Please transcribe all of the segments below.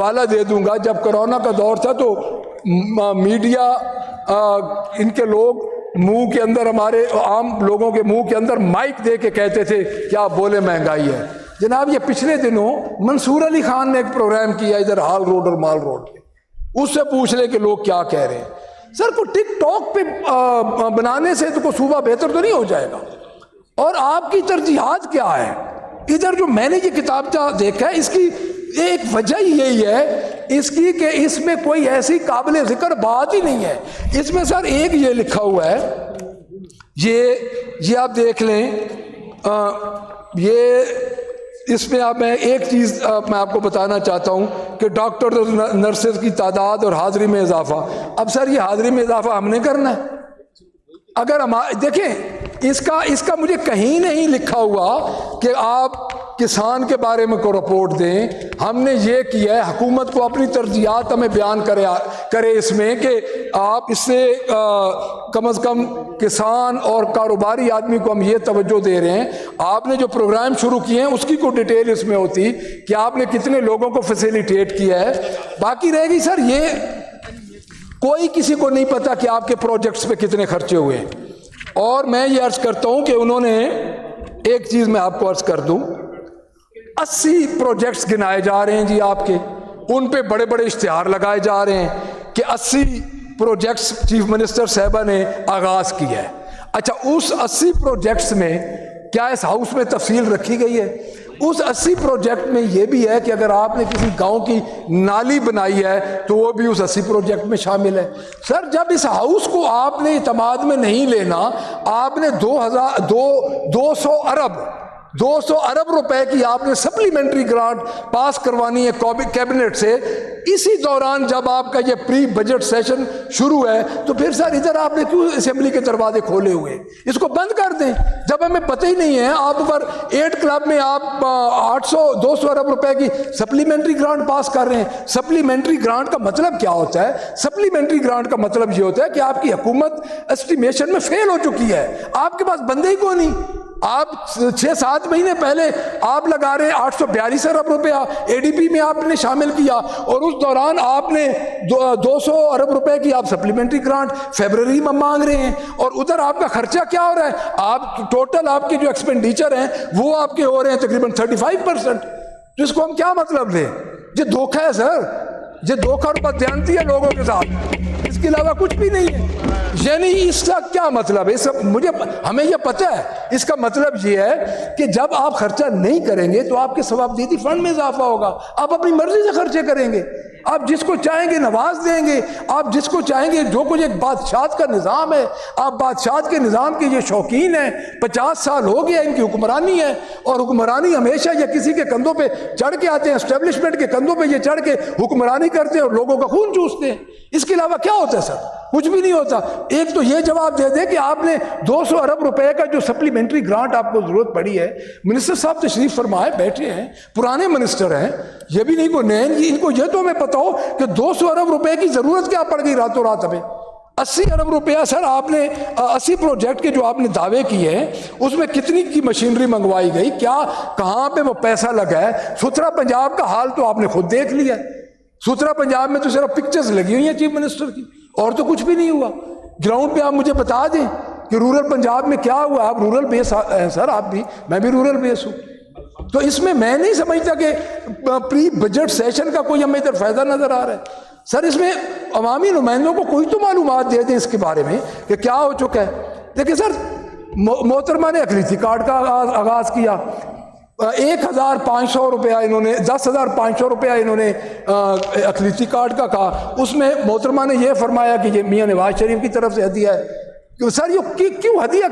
حوالہ دے دوں گا، جب کرونا کا دور تھا تو میڈیا ان کے لوگ منہ کے اندر، ہمارے عام لوگوں کے منہ کے اندر مائک دے کے کہتے تھے کیا بولے مہنگائی ہے۔ جناب یہ پچھلے دنوں منصور علی خان نے ایک پروگرام کیا ادھر ہال روڈ اور مال روڈ پہ، اس سے پوچھ لے کہ لوگ کیا کہہ رہے ہیں۔ سر کو ٹک ٹاک پہ بنانے سے تو کوئی صوبہ بہتر تو نہیں ہو جائے گا؟ اور آپ کی ترجیحات کیا ہے؟ ادھر جو میں نے یہ کتابچہ دیکھا ہے، اس کی ایک وجہ یہی ہے اس کی کہ اس میں کوئی ایسی قابل ذکر بات ہی نہیں ہے۔ اس میں سر ایک یہ لکھا ہوا ہے، یہ آپ دیکھ لیں، یہ اس میں میں ایک چیز میں آپ کو بتانا چاہتا ہوں کہ ڈاکٹر اور نرسز کی تعداد اور حاضری میں اضافہ۔ اب سر یہ حاضری میں اضافہ ہم نے کرنا ہے؟ اگر ہم دیکھیں اس کا مجھے کہیں نہیں لکھا ہوا کہ آپ کسان کے بارے میں کو رپورٹ دیں۔ ہم نے یہ کیا ہے، حکومت کو اپنی ترجیحات ہمیں بیان کرے اس میں کہ آپ اس سے کم از کم کسان اور کاروباری آدمی کو ہم یہ توجہ دے رہے ہیں۔ آپ نے جو پروگرام شروع کیے ہیں اس کی کوئی ڈیٹیل اس میں ہوتی کہ آپ نے کتنے لوگوں کو فیسیلیٹیٹ کیا ہے۔ باقی رہے گی سر یہ کوئی کسی کو نہیں پتا کہ آپ کے پروجیکٹس پہ کتنے خرچے ہوئے ہیں۔ اور میں یہ عرض کرتا ہوں کہ انہوں نے ایک چیز میں آپ کو عرض کر دوں، 80 پروجیکٹس گنائے جا رہے ہیں جی آپ کے، ان پہ بڑے بڑے اشتہار لگائے جا رہے ہیں کہ 80 پروجیکٹس چیف منسٹر صاحبہ نے آغاز کیا ہے۔ اچھا اس 80 پروجیکٹس میں کیا اس ہاؤس میں تفصیل رکھی گئی ہے؟ اس 80 پروجیکٹ میں یہ بھی ہے کہ اگر آپ نے کسی گاؤں کی نالی بنائی ہے تو وہ بھی اس 80 پروجیکٹ میں شامل ہے۔ سر جب اس ہاؤس کو آپ نے اعتماد میں نہیں لینا، آپ نے 200 ارب روپے کی آپ نے سپلیمنٹری گرانٹ پاس کروانی ہے کیبنٹ سے، اسی دوران جب آپ کا یہ پری بجٹ سیشن شروع ہے تو پھر سر ادھر آپ نے کیوں اسمبلی کے دروازے کھولے ہوئے؟ اس کو بند کر دیں۔ جب ہمیں پتہ ہی نہیں ہے، آپ پر 8 کلب میں آپ 200 ارب روپے کی سپلیمنٹری گرانٹ پاس کر رہے ہیں۔ سپلیمنٹری گرانٹ کا مطلب کیا ہوتا ہے؟ سپلیمنٹری گرانٹ کا مطلب یہ ہوتا ہے کہ آپ کی حکومت اسٹیمیشن میں فیل ہو چکی ہے، آپ کے پاس بندے ہی کو نہیں۔ آپ 6-7 مہینے پہلے آپ لگا رہے ہیں 842 ارب روپیہ اے ڈی پی میں آپ نے شامل کیا، اور اس دوران آپ نے 200 ارب روپے کی آپ سپلیمنٹری گرانٹ فیبرری میں مانگ رہے ہیں، اور ادھر آپ کا خرچہ کیا ہو رہا ہے؟ آپ ٹوٹل آپ کے جو ایکسپینڈیچر ہیں وہ آپ کے ہو رہے ہیں تقریباً 35%۔ تو اس کو ہم کیا مطلب لیں؟ یہ دھوکہ ہے سر، یہ دھوکہ اور بددیانتی ہے لوگوں کے ساتھ، اس کے علاوہ کچھ بھی نہیں ہے۔ یعنی اس کا کیا مطلب ہے؟ ہمیں یہ پتہ ہے، اس کا مطلب یہ ہے کہ جب آپ خرچہ نہیں کریں گے تو آپ کے ثوابدیدی فنڈ میں اضافہ ہوگا، آپ اپنی مرضی سے خرچے کریں گے، آپ جس کو چاہیں گے نواز دیں گے، آپ جس کو چاہیں گے، جو کچھ ایک بادشاہت کا نظام ہے، آپ بادشاہت کے نظام کے یہ شوقین ہیں، 50 سال ہو گیا ان کی حکمرانی ہے، اور حکمرانی ہمیشہ یہ کسی کے کندھوں پہ چڑھ کے آتے ہیں، اسٹیبلشمنٹ کے کندھوں پہ یہ چڑھ کے حکمرانی کرتے ہیں اور لوگوں کا خون چوستے ہیں۔ اس کے علاوہ کیا ہوتا ہے سر؟ کچھ بھی نہیں ہوتا۔ ایک تو یہ جواب دے دیں کہ آپ نے 200 ارب روپے کا جو سپلیمنٹری گرانٹ آپ کو ضرورت پڑی ہے، منسٹر صاحب تشریف فرمائے بیٹھے ہیں، پرانے منسٹر ہیں، یہ بھی نہیں کوئی نئے، ان کو یہ تو ہمیں پتا ہو کہ 200 ارب روپے کی ضرورت کیا پڑ گئی راتوں رات ہمیں۔ 80 ارب روپیہ سر آپ نے 80 پروجیکٹ کے جو آپ نے دعوے کیے ہیں اس میں کتنی کی مشینری منگوائی گئی، کیا کہاں پہ وہ پیسہ لگا ہے؟ ستھرا پنجاب کا حال تو آپ نے خود دیکھ لیا ہے، ستھرا پنجاب میں تو صرف پکچرز لگی ہوئی ہیں چیف منسٹر کی، اور تو کچھ بھی نہیں ہوا۔ گراؤنڈ پہ آپ مجھے بتا دیں کہ رورل پنجاب میں کیا ہوا؟ آپ رورل بیس ہیں سر، آپ بھی، میں بھی رورل بیس ہوں، تو اس میں نہیں سمجھتا کہ پری بجٹ سیشن کا کوئی ہمیں ادھر فائدہ نظر آ رہا ہے۔ سر اس میں عوامی نمائندوں کو کوئی تو معلومات دے دیں اس کے بارے میں کہ کیا ہو چکا ہے۔ دیکھیں سر، محترمہ نے اقلیتی کارڈ کا آغاز کیا، 1,500 روپیہ انہوں نے، 10,500 روپیہ انہوں نے اقلیتی کارڈ کا کہا، اس میں محترمہ نے یہ فرمایا کہ یہ میاں نواز شریف کی طرف سے ہدیہ ہے۔ سر یہ کیوں ہدیہ؟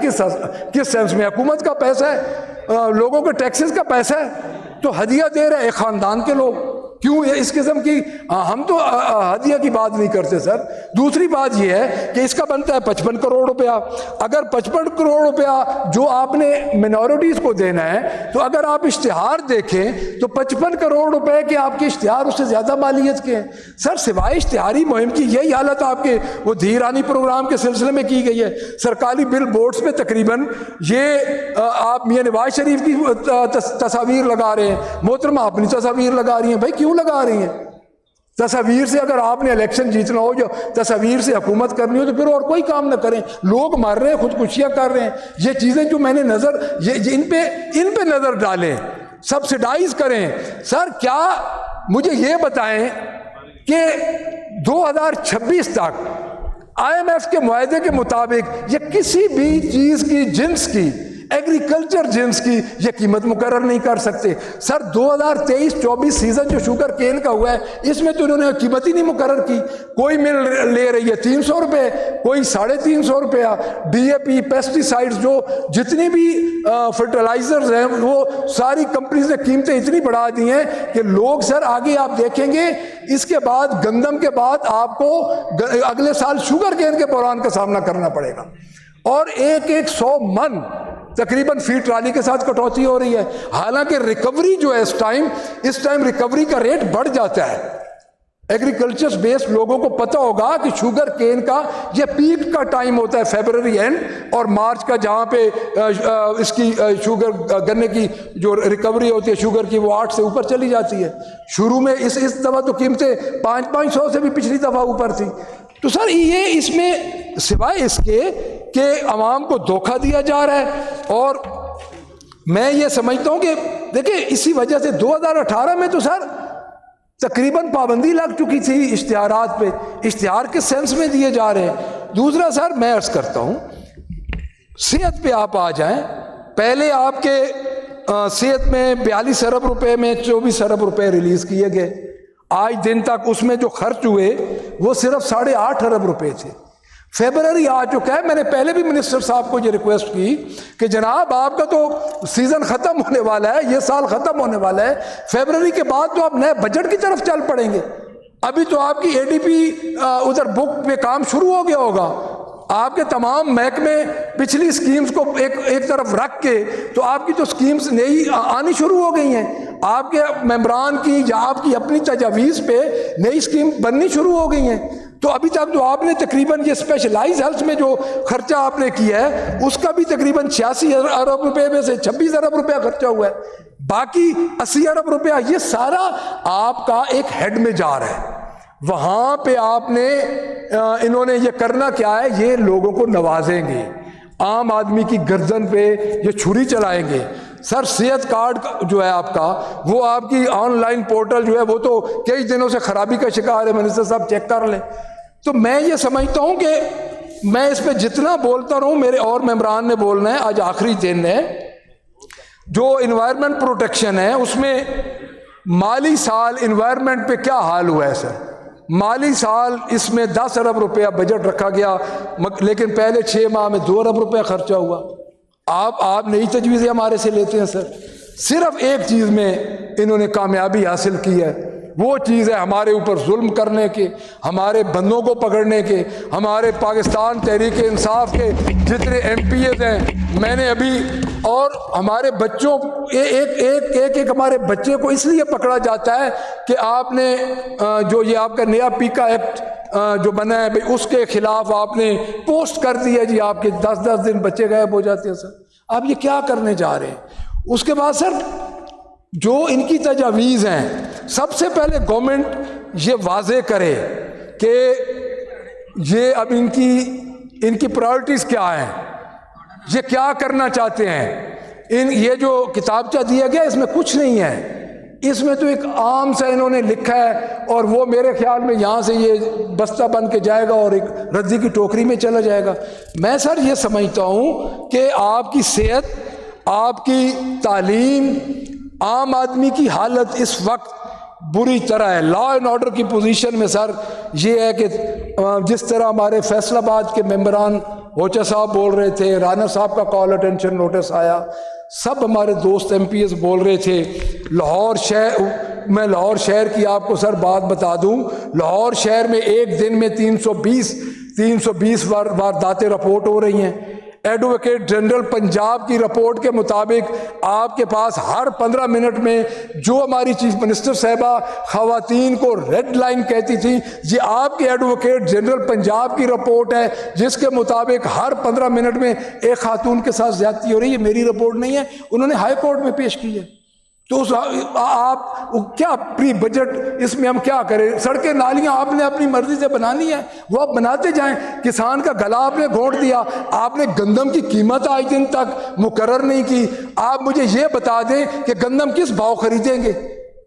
کس سینس میں؟ حکومت کا پیسہ ہے، لوگوں کے ٹیکسز کا پیسہ ہے، تو ہدیہ دے رہے ایک خاندان کے لوگ، کیوں اس قسم کی؟ ہم تو ہدیہ کی بات نہیں کرتے سر۔ دوسری بات یہ ہے کہ اس کا بنتا ہے 55 کروڑ روپیہ۔ اگر 55 کروڑ روپیہ جو آپ نے منورٹیز کو دینا ہے، تو اگر آپ اشتہار دیکھیں تو 55 کروڑ روپے کے آپ کے اشتہار اس سے زیادہ مالیت کے ہیں۔ سر سوائے اشتہاری مہم کی یہی حالت آپ کے وہ دھیرانی پروگرام کے سلسلے میں کی گئی ہے۔ سرکاری بل بورڈز پہ تقریباً یہ آپ میاں نواز شریف کی تصاویر لگا رہے ہیں، محترمہ اپنی تصاویر لگا رہی ہیں۔ بھائی کیوں لگا رہی ہیں؟ تصاویر سے اگر آپ نے الیکشن جیتنا ہو، جو تصاویر سے حکومت کرنی ہو، تو پھر اور کوئی کام نہ کریں. لوگ مر رہے ہیں، خودکشیاں کر رہے ہیں. یہ چیزیں جو میں نے ان پہ نظر ڈالیں، سبسڈائز کریں. سر کیا مجھے یہ بتائیں کہ 2026 تک IMF کے معاہدے کے مطابق یہ کسی بھی چیز کی، جنس کی، ایگریکلچر جنس کی یہ قیمت مقرر نہیں کر سکتے. سر 2023-24 سیزن جو شوگر کین کا ہوا ہے، اس میں تو انہوں نے قیمت ہی نہیں مقرر کی. کوئی مل لے رہی ہے 300 روپے، کوئی 350 روپیہ. DAP، پیسٹیسائڈز، جو جتنی بھی فرٹیلائزرز ہیں، وہ ساری کمپنیز نے قیمتیں اتنی بڑھا دی ہیں کہ لوگ سر آگے آپ دیکھیں گے اس کے بعد گندم کے بعد آپ کو اگلے سال شوگر کین کے بحران کا سامنا کرنا پڑے گا. اور 100 من تقریباً فی ٹرالی کے ساتھ کٹوتی ہو رہی ہے. حالانکہ ریکوری جو ہے اس ٹائم ریکوری کا ریٹ بڑھ جاتا ہے. ایگریکلچر بیسڈ لوگوں کو پتہ ہوگا کہ شوگر کین کا یہ پیک کا ٹائم ہوتا ہے فیبرری اینڈ اور مارچ کا، جہاں پہ اس کی شوگر گنے کی جو ریکوری ہوتی ہے شوگر کی، وہ 8 سے اوپر چلی جاتی ہے. شروع میں اس دفعہ تو قیمتیں 500 سے بھی پچھلی دفعہ اوپر تھی. تو سر یہ اس میں سوائے اس کے کہ عوام کو دھوکہ دیا جا رہا ہے. اور میں یہ سمجھتا ہوں کہ دیکھیں اسی وجہ سے 2018 میں تو سر تقریباً پابندی لگ چکی تھی اشتہارات پہ. اشتہار کس سینس میں دیے جا رہے ہیں؟ دوسرا سر میں عرض کرتا ہوں، صحت پہ آپ آ جائیں. پہلے آپ کے صحت میں 42 ارب روپے میں 24 ارب روپے ریلیز کیے گئے. آج دن تک اس میں جو خرچ ہوئے وہ صرف 8.5 ارب روپے تھے. فیبرری آ چکا ہے. میں نے پہلے بھی منسٹر صاحب کو یہ ریکویسٹ کی کہ جناب آپ کا تو سیزن ختم ہونے والا ہے، یہ سال ختم ہونے والا ہے، فیبرری کے بعد تو آپ نئے بجٹ کی طرف چل پڑیں گے. ابھی تو آپ کی ADP ادھر بک پہ کام شروع ہو گیا ہوگا. آپ کے تمام محکمے پچھلی سکیمز کو ایک طرف رکھ کے تو آپ کی تو سکیمز نئی آنی شروع ہو گئی ہیں. آپ کے ممبران کی یا آپ کی اپنی تجاویز پہ نئی سکیم بننی شروع ہو گئی ہیں. تو ابھی تک تو آپ نے تقریباً یہ اسپیشلائز ہیلتھ میں جو خرچہ آپ نے کیا ہے اس کا بھی تقریباً 86 ارب روپے میں سے 26 ارب روپیہ خرچہ ہوا ہے. باقی 80 ارب روپیہ یہ سارا آپ کا ایک ہیڈ میں جا رہا ہے. وہاں پہ آپ نے انہوں نے یہ کرنا کیا ہے، یہ لوگوں کو نوازیں گے، عام آدمی کی گردن پہ یہ چھری چلائیں گے. سر صحت کارڈ جو ہے آپ کا، وہ آپ کی آن لائن پورٹل جو ہے وہ تو کئی دنوں سے خرابی کا شکار ہے. منسٹر صاحب چیک کر لیں. تو میں یہ سمجھتا ہوں کہ میں اس پہ جتنا بولتا رہوں میرے اور ممبران نے بولنا ہے. آج آخری دن ہے. جو انوائرمنٹ پروٹیکشن ہے اس میں مالی سال انوائرمنٹ پہ کیا حال ہوا ہے سر؟ مالی سال اس میں 10 ارب روپیہ بجٹ رکھا گیا، لیکن پہلے 6 ماہ میں 2 ارب روپیہ خرچہ ہوا. آپ نئی تجویزیں ہمارے سے لیتے ہیں سر. صرف ایک چیز میں انہوں نے کامیابی حاصل کی ہے، وہ چیز ہے ہمارے اوپر ظلم کرنے کے، ہمارے بندوں کو پکڑنے کے. ہمارے پاکستان تحریک انصاف کے جتنے MPs ہیں، میں نے ابھی، اور ہمارے بچوں ایک ہمارے بچے کو اس لیے پکڑا جاتا ہے کہ آپ نے جو یہ آپ کا نیا پیکا ایکٹ جو بنا ہے اس کے خلاف آپ نے پوسٹ کر دیا جی، آپ کے 10 دن بچے غائب ہو جاتے ہیں. سر آپ یہ کیا کرنے جا رہے ہیں؟ اس کے بعد سر جو ان کی تجاویز ہیں، سب سے پہلے گورنمنٹ یہ واضح کرے کہ یہ اب ان کی پرائورٹیز کیا ہیں، یہ کیا کرنا چاہتے ہیں. یہ جو کتابچہ دیا گیا اس میں کچھ نہیں ہے. اس میں تو ایک عام سا انہوں نے لکھا ہے اور وہ میرے خیال میں یہاں سے یہ بستہ بن کے جائے گا اور ایک ردی کی ٹوکری میں چلا جائے گا. میں سر یہ سمجھتا ہوں کہ آپ کی صحت، آپ کی تعلیم، عام آدمی کی حالت اس وقت بری طرح ہے. لا اینڈ آرڈر کی پوزیشن میں سر یہ ہے کہ جس طرح ہمارے فیصل آباد کے ممبران ہوچا صاحب بول رہے تھے، رانا صاحب کا کال اٹینشن نوٹس آیا، سب ہمارے دوست MPs بول رہے تھے. میں لاہور شہر کی آپ کو سر بات بتا دوں، لاہور شہر میں ایک دن میں 320 وارداتیں رپورٹ ہو رہی ہیں. ایڈوکیٹ جنرل پنجاب کی رپورٹ کے مطابق آپ کے پاس ہر 15 منٹ میں جو ہماری چیف منسٹر صاحبہ خواتین کو ریڈ لائن کہتی تھی، یہ آپ کے ایڈوکیٹ جنرل پنجاب کی رپورٹ ہے جس کے مطابق ہر 15 منٹ میں ایک خاتون کے ساتھ زیادتی ہو رہی ہے. میری رپورٹ نہیں ہے، انہوں نے ہائی کورٹ میں پیش کی ہے. تو آپ کیا پری بجٹ اس میں ہم کیا کریں؟ سڑکیں نالیاں آپ نے اپنی مرضی سے بنانی ہے، وہ آپ بناتے جائیں. کسان کا گلا آپ نے گھونٹ دیا. آپ نے گندم کی قیمت آج دن تک مقرر نہیں کی. آپ مجھے یہ بتا دیں کہ گندم کس بھاؤ خریدیں گے،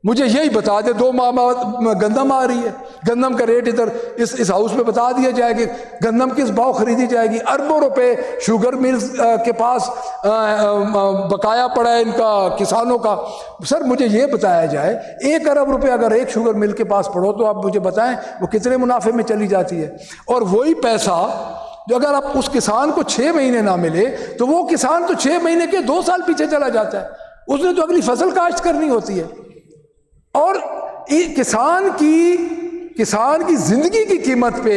مجھے یہی بتا دیں. 2 ماہ بعد گندم آ رہی ہے، گندم کا ریٹ ادھر اس ہاؤس میں بتا دیا جائے کہ گندم کس بھاؤ خریدی جائے گی. اربوں روپے شوگر ملز کے پاس بقایا پڑا ہے ان کا، کسانوں کا. سر مجھے یہ بتایا جائے 1 ارب روپے اگر ایک شوگر مل کے پاس پڑھو تو آپ مجھے بتائیں وہ کتنے منافع میں چلی جاتی ہے. اور وہی پیسہ جو اگر آپ اس کسان کو 6 مہینے نہ ملے تو وہ کسان تو 6 مہینے کے 2 سال پیچھے چلا جاتا ہے. اس نے تو اگلی فصل کاشت کرنی ہوتی ہے. اور کسان کی زندگی کی قیمت پہ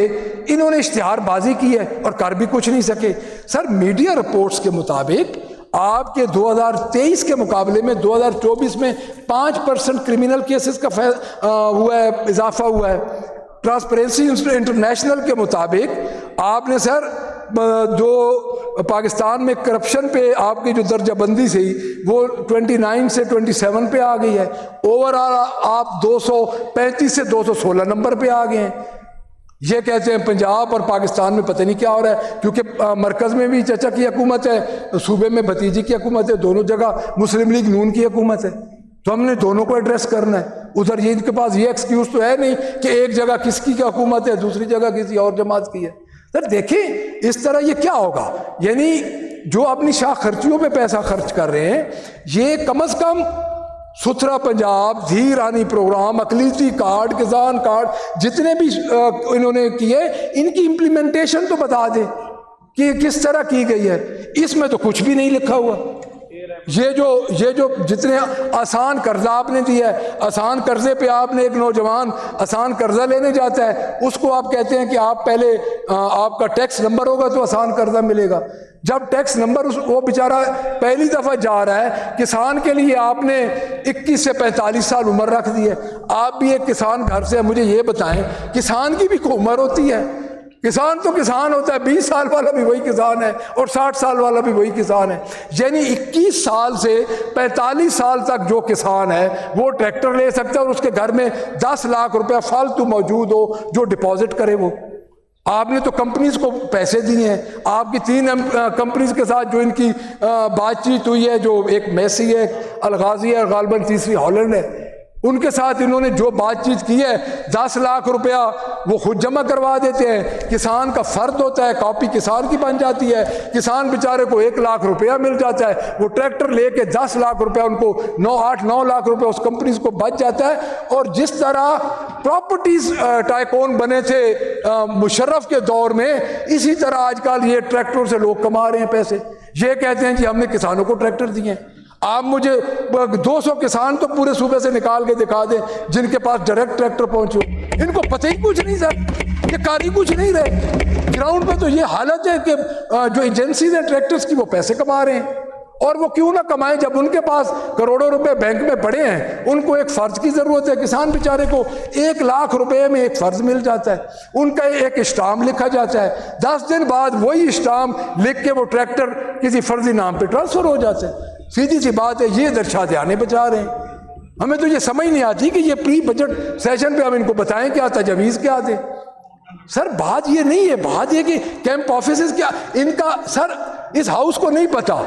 انہوں نے اشتہار بازی کی ہے اور کر بھی کچھ نہیں سکے. سر میڈیا رپورٹس کے مطابق آپ کے 2023 کے مقابلے میں 2024 میں 5% کرمنل کیسز کا ہوا ہے، اضافہ ہوا ہے. ٹرانسپیرنسی انٹرنیشنل کے مطابق آپ نے سر جو پاکستان میں کرپشن پہ آپ کی جو درجہ بندی تھی وہ 29 سے 27 پہ آ گئی ہے. اوور آل آپ 235 سے 216 نمبر پہ آ گئے ہیں. یہ کہتے ہیں پنجاب اور پاکستان میں پتہ نہیں کیا ہو رہا ہے، کیونکہ مرکز میں بھی چچا کی حکومت ہے، صوبے میں بھتیجی کی حکومت ہے، دونوں جگہ مسلم لیگ نون کی حکومت ہے. تو ہم نے دونوں کو ایڈریس کرنا ہے. ادھر یہ ان کے پاس یہ ایکسکیوز تو ہے نہیں کہ ایک جگہ کس کی حکومت ہے دوسری جگہ کسی اور جماعت کی ہے. سر دیکھیں اس طرح یہ کیا ہوگا. یعنی جو اپنی شاہ خرچیوں پہ پیسہ خرچ کر رہے ہیں، یہ کم از کم ستھرا پنجاب، دھی رانی پروگرام، اقلیتی کارڈ، کسان کارڈ، جتنے بھی انہوں نے کیے ان کی امپلیمنٹیشن تو بتا دیں کہ کس طرح کی گئی ہے. اس میں تو کچھ بھی نہیں لکھا ہوا. یہ جو جتنے آسان قرضہ آپ نے دیا ہے، آسان قرضے پہ آپ نے ایک نوجوان آسان قرضہ لینے جاتا ہے، اس کو آپ کہتے ہیں کہ آپ پہلے آپ کا ٹیکس نمبر ہوگا تو آسان قرضہ ملے گا. جب ٹیکس نمبر وہ بیچارہ پہلی دفعہ جا رہا ہے، کسان کے لیے آپ نے 21 سے 45 سال عمر رکھ دی ہے. آپ بھی ایک کسان گھر سے، مجھے یہ بتائیں کسان کی بھی کوئی عمر ہوتی ہے؟ کسان تو کسان ہوتا ہے، 20 سال والا بھی وہی کسان ہے اور 60 سال والا بھی وہی کسان ہے. یعنی 21 سال سے 45 سال تک جو کسان ہے وہ ٹریکٹر لے سکتا ہے اور اس کے گھر میں 10 لاکھ روپے فالتو موجود ہو جو ڈپازٹ کرے. وہ آپ نے تو کمپنیز کو پیسے دیے ہیں. آپ کی 3 کمپنیز کے ساتھ جو ان کی بات چیت ہوئی ہے، جو ایک میسی ہے، الغازی ہے، اور غالباً تیسری ہالینڈ ہے، ان کے ساتھ انہوں نے جو بات چیت کی ہے 10 لاکھ روپیہ وہ خود جمع کروا دیتے ہیں. کسان کا فرد ہوتا ہے، کاپی کسان کی بن جاتی ہے. کسان بیچارے کو 1 لاکھ روپیہ مل جاتا ہے. وہ ٹریکٹر لے کے 10 لاکھ روپیہ ان کو 9 لاکھ روپیہ اس کمپنیز کو بچ جاتا ہے. اور جس طرح پراپرٹیز ٹائکون بنے تھے مشرف کے دور میں، اسی طرح آج کل یہ ٹریکٹر سے لوگ کما رہے ہیں پیسے. یہ کہتے ہیں جی ہم نے کسانوں کو ٹریکٹر دیے ہیں. آپ مجھے 200 کسان تو پورے صوبے سے نکال کے دکھا دیں جن کے پاس ڈائریکٹ ٹریکٹر پہنچے. ان کو پتہ ہی کچھ نہیں سر، یہ کاری کچھ نہیں رہے. گراؤنڈ پہ تو یہ حالت ہے کہ جو ایجنسیز ہیں ٹریکٹرز کی وہ پیسے کما رہے ہیں. اور وہ کیوں نہ کمائیں جب ان کے پاس کروڑوں روپے بینک میں پڑے ہیں. ان کو ایک فرض کی ضرورت ہے. کسان بیچارے کو 1 لاکھ روپے میں ایک فرض مل جاتا ہے. ان کا ایک اسٹامپ لکھا جاتا ہے، 10 دن بعد وہی اسٹامپ لکھ کے وہ ٹریکٹر کسی فرضی نام پہ ٹرانسفر ہو جاتا ہے. سیدھی سی بات ہے، یہ درشا دیانے بچا رہے ہیں. ہمیں تو یہ سمجھ نہیں آتی کہ یہ پری بجٹ سیشن پہ ہم ان کو بتائیں کیا تجاویز کیا دیں. سر بات یہ نہیں ہے، بات یہ کہ کیمپ آفیسز کیا ان کا. سر اس ہاؤس کو نہیں پتا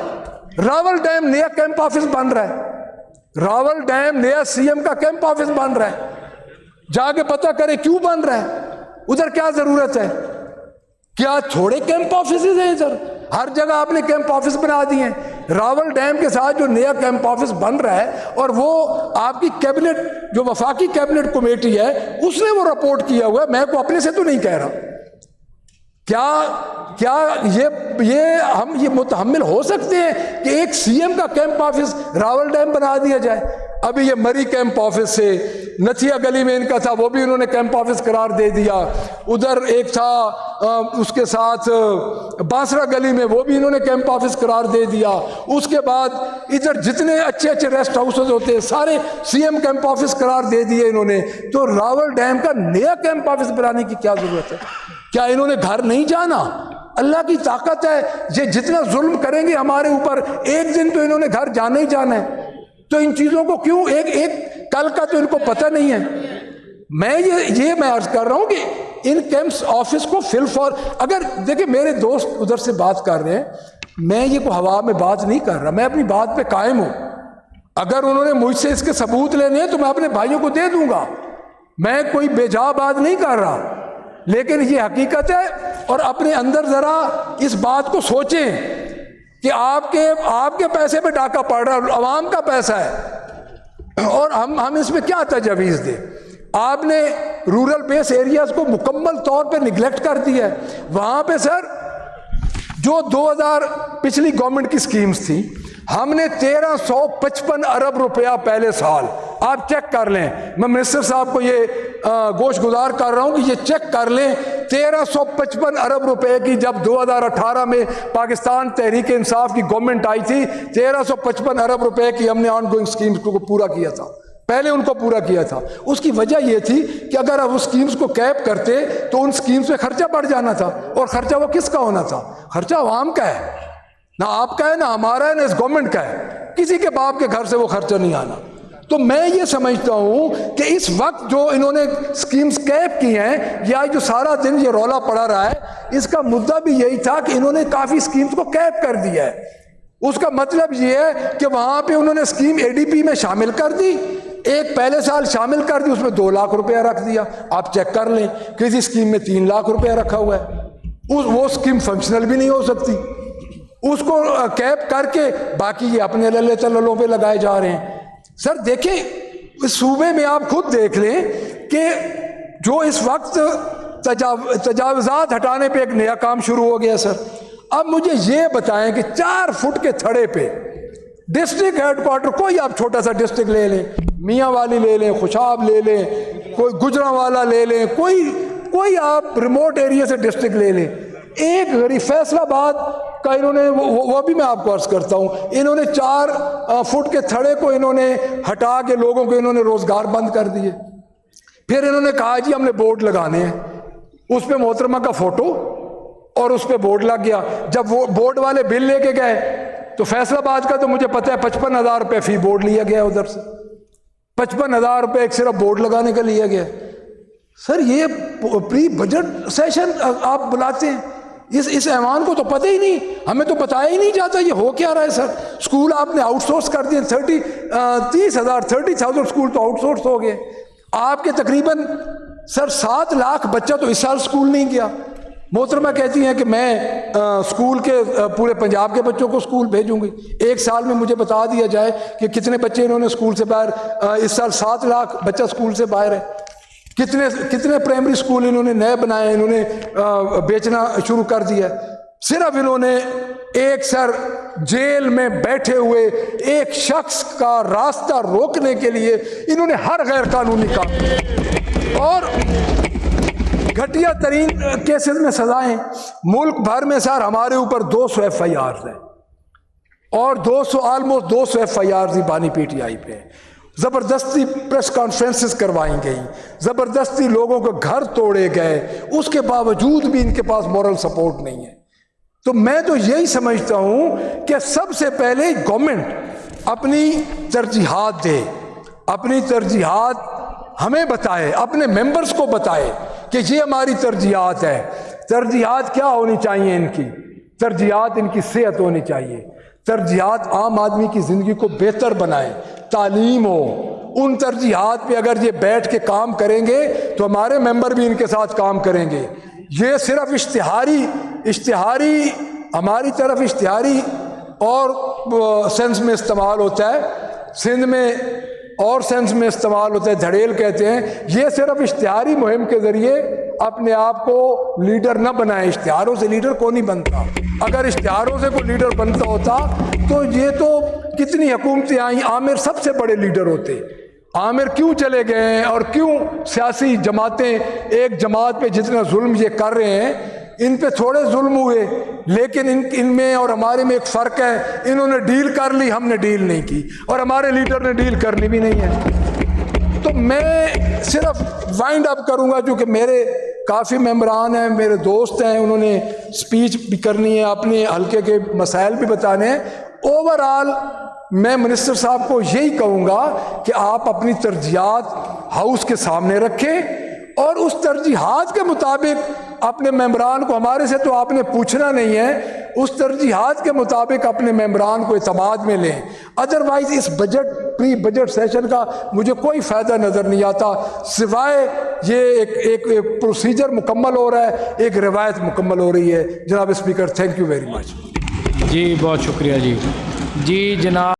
راول ڈیم نیا کیمپ آفس بن رہا ہے. راول ڈیم نیا سی ایم کا کیمپ آفس بن رہا ہے. جا کے پتہ کرے کیوں بن رہا ہے، ادھر کیا ضرورت ہے. کیا تھوڑے کیمپ آفیسز ہیں ادھر؟ ہر جگہ آپ نے کیمپ آفس بنا دیے ہیں. راول ڈیم کے ساتھ جو نیا کیمپ آفس بن رہا ہے، اور وہ آپ کی کیبنٹ جو وفاقی کیبنٹ کمیٹی ہے اس نے وہ رپورٹ کیا ہوا ہے. میں کو اپنے سے تو نہیں کہہ رہا. کیا یہ ہم یہ متحمل ہو سکتے ہیں کہ ایک سی ایم کا کیمپ آفس راول ڈیم بنا دیا جائے؟ ابھی یہ مری کیمپ آفس سے نتھیا گلی میں ان کا تھا، وہ بھی انہوں نے کیمپ آفس قرار دے دیا. ادھر ایک تھا اس کے ساتھ باسرا گلی میں، وہ بھی انہوں نے کیمپ آفس قرار دے دیا. اس کے بعد ادھر جتنے اچھے اچھے ریسٹ ہاؤسز ہوتے ہیں سارے سی ایم کیمپ آفس قرار دے دیے انہوں نے. تو راول ڈیم کا نیا کیمپ آفس بنانے کی کیا ضرورت ہے؟ کیا انہوں نے گھر نہیں جانا؟ اللہ کی طاقت ہے، یہ جتنا ظلم کریں گے ہمارے اوپر ایک دن تو انہوں نے گھر جانا ہی جانا ہے. تو ان چیزوں کو کیوں ایک کل کا تو ان کو پتہ نہیں ہے. میں یہ میں عرض کر رہا ہوں کہ ان کیمپس آفس کو فل فار، اگر دیکھیں میرے دوست ادھر سے بات کر رہے ہیں، میں یہ کو ہوا میں بات نہیں کر رہا، میں اپنی بات پہ قائم ہوں. اگر انہوں نے مجھ سے اس کے ثبوت لینے ہیں تو میں اپنے بھائیوں کو دے دوں گا، میں کوئی بے جا بات نہیں کر رہا، لیکن یہ حقیقت ہے. اور اپنے اندر ذرا اس بات کو سوچیں کہ آپ کے پیسے پہ ڈاکہ پڑ رہا ہے، عوام کا پیسہ ہے، اور ہم اس میں کیا تجاویز دیں. آپ نے رورل بیس ایریاز کو مکمل طور پہ نگلیکٹ کر دیا ہے. وہاں پہ سر جو 2000 پچھلی گورنمنٹ کی سکیمز تھی، ہم نے 1355 ارب روپیہ پہلے سال، آپ چیک کر لیں، میں منسٹر صاحب کو یہ گوش گزار کر رہا ہوں کہ یہ چیک کر لیں، 1355 ارب روپے کی جب 2018 میں پاکستان تحریک انصاف کی گورنمنٹ آئی تھی، 1355 ارب روپے کی ہم نے آن گوئنگ سکیمز کو پورا کیا تھا، پہلے ان کو پورا کیا تھا. اس کی وجہ یہ تھی کہ اگر آپ اس سکیمز کو کیپ کرتے تو ان سکیمز پہ خرچہ بڑھ جانا تھا، اور خرچہ وہ کس کا ہونا تھا؟ خرچہ عوام کا ہے، نہ آپ کا ہے، نہ ہمارا ہے، نہ اس گورنمنٹ کا ہے. کسی کے باپ کے گھر سے وہ خرچہ نہیں آنا. تو میں یہ سمجھتا ہوں کہ اس وقت جو انہوں نے سکیمز کیپ کی ہیں، یا جو سارا دن یہ رولا پڑا رہا ہے، اس کا مدعا بھی یہی تھا کہ انہوں نے کافی سکیمز کو کیپ کر دیا ہے. اس کا مطلب یہ ہے کہ وہاں پہ انہوں نے سکیم ADP میں شامل کر دی، ایک پہلے سال شامل کر دی، اس میں 2 لاکھ روپیہ رکھ دیا. آپ چیک کر لیں، کسی سکیم میں 3 لاکھ روپیہ رکھا ہوا ہے، وہ سکیم فنکشنل بھی نہیں ہو سکتی. اس کو کیپ کر کے باقی یہ اپنے للے تللوں پہ لگائے جا رہے ہیں. سر دیکھیں اس صوبے میں آپ خود دیکھ لیں کہ جو اس وقت تجاوزات ہٹانے پہ ایک نیا کام شروع ہو گیا. سر اب مجھے یہ بتائیں کہ 4 فٹ کے تھڑے پہ ڈسٹرکٹ ہیڈ کوارٹر، کوئی آپ چھوٹا سا ڈسٹرکٹ لے لیں، میاں والی لے لیں، خوشاب لے لیں، کوئی گجرانوالا لے لیں، کوئی آپ ریموٹ ایریا سے ڈسٹرکٹ لے لیں، ایک غریب فیصل آباد کا انہوں نے وہ بھی میں آپ کو عرض کرتا ہوں، انہوں نے 4 فٹ کے تھڑے کو انہوں نے ہٹا کے لوگوں کو انہوں نے روزگار بند کر دیے. پھر انہوں نے کہا جی ہم نے بورڈ لگانے ہیں، اس پہ محترمہ کا فوٹو اور اس پہ بورڈ لگ گیا. جب وہ بورڈ والے بل لے کے گئے تو فیصل آباد کا تو مجھے پتہ ہے 55,000 روپے فی بورڈ لیا گیا ادھر سے، 55,000 روپے ایک صرف بورڈ لگانے کا لیا گیا. سر یہ پری بجٹ سیشن آپ بلاتے ہیں، اس ایوان کو تو پتہ ہی نہیں، ہمیں تو بتایا ہی نہیں جاتا یہ ہو کیا رہا ہے. سر اسکول آپ نے آؤٹ سورس کر دیے، 30,000 اسکول تو آؤٹ سورس ہو گئے. آپ کے تقریباً سر 7 لاکھ بچہ تو اس سال اسکول نہیں گیا. محترمہ کہتی ہیں کہ میں اسکول کے پورے پنجاب کے بچوں کو اسکول بھیجوں گی. ایک سال میں مجھے بتا دیا جائے کہ کتنے بچے انہوں نے اسکول سے باہر، اس سال 7 لاکھ بچہ اسکول سے باہر ہے. کتنے پرائمری اسکول انہوں نے نئے بنائے، انہوں نے بیچنا شروع کر دیا. صرف انہوں نے ایک سر جیل میں بیٹھے ہوئے ایک شخص کا راستہ روکنے کے لیے انہوں نے ہر غیر قانونی کام اور گھٹیا ترین کیسز میں سزائیں. ملک بھر میں سر ہمارے اوپر 200 FIRs ہیں، اور آلموسٹ 200 FIRs بانی PTI پہ. زبردستی پریس کانفرنسز کروائی گئی، زبردستی لوگوں کو گھر توڑے گئے، اس کے باوجود بھی ان کے پاس مورل سپورٹ نہیں ہے. تو میں تو یہی سمجھتا ہوں کہ سب سے پہلے گورنمنٹ اپنی ترجیحات دے، اپنی ترجیحات ہمیں بتائے، اپنے ممبرز کو بتائے کہ یہ ہماری ترجیحات ہے. ترجیحات کیا ہونی چاہیے؟ ان کی ترجیحات ان کی صحت ہونی چاہیے، ترجیحات عام آدمی کی زندگی کو بہتر بنائے، تعلیم ہو. ان ترجیحات پہ اگر یہ بیٹھ کے کام کریں گے تو ہمارے ممبر بھی ان کے ساتھ کام کریں گے. یہ صرف اشتہاری ہماری طرف اشتہاری اور سینس میں استعمال ہوتا ہے، سندھ میں اور سینس میں استعمال ہوتا ہے، دھڑیل کہتے ہیں. یہ صرف اشتہاری مہم کے ذریعے اپنے آپ کو لیڈر نہ بنائیں. اشتہاروں سے لیڈر کو نہیں بنتا. اگر اشتہاروں سے کوئی لیڈر بنتا ہوتا تو یہ تو کتنی حکومتیں آئیں، عامر سب سے بڑے لیڈر ہوتے. عامر کیوں چلے گئے ہیں اور کیوں سیاسی جماعتیں ایک جماعت پہ جتنا ظلم یہ کر رہے ہیں؟ ان پہ تھوڑے ظلم ہوئے، لیکن ان میں اور ہمارے میں ایک فرق ہے. انہوں نے ڈیل کر لی، ہم نے ڈیل نہیں کی، اور ہمارے لیڈر نے ڈیل کرنی بھی نہیں ہے. تو میں صرف وائنڈ اپ کروں گا، چونکہ میرے کافی ممبران ہیں، میرے دوست ہیں، انہوں نے اسپیچ بھی کرنی ہے، اپنے حلقے کے مسائل بھی بتانے ہیں. اوور آل میں منسٹر صاحب کو یہی کہوں گا کہ آپ اپنی ترجیحات ہاؤس کے سامنے رکھیں اور اس ترجیحات کے مطابق اپنے ممبران کو، ہمارے سے تو آپ نے پوچھنا نہیں ہے، اس ترجیحات کے مطابق اپنے ممبران کو اعتماد میں لیں. ادروائز اس پری بجٹ سیشن کا مجھے کوئی فائدہ نظر نہیں آتا، سوائے یہ ایک پروسیجر مکمل ہو رہا ہے، ایک روایت مکمل ہو رہی ہے. جناب speaker, thank you very much. جی بہت شکریہ جی. جی جناب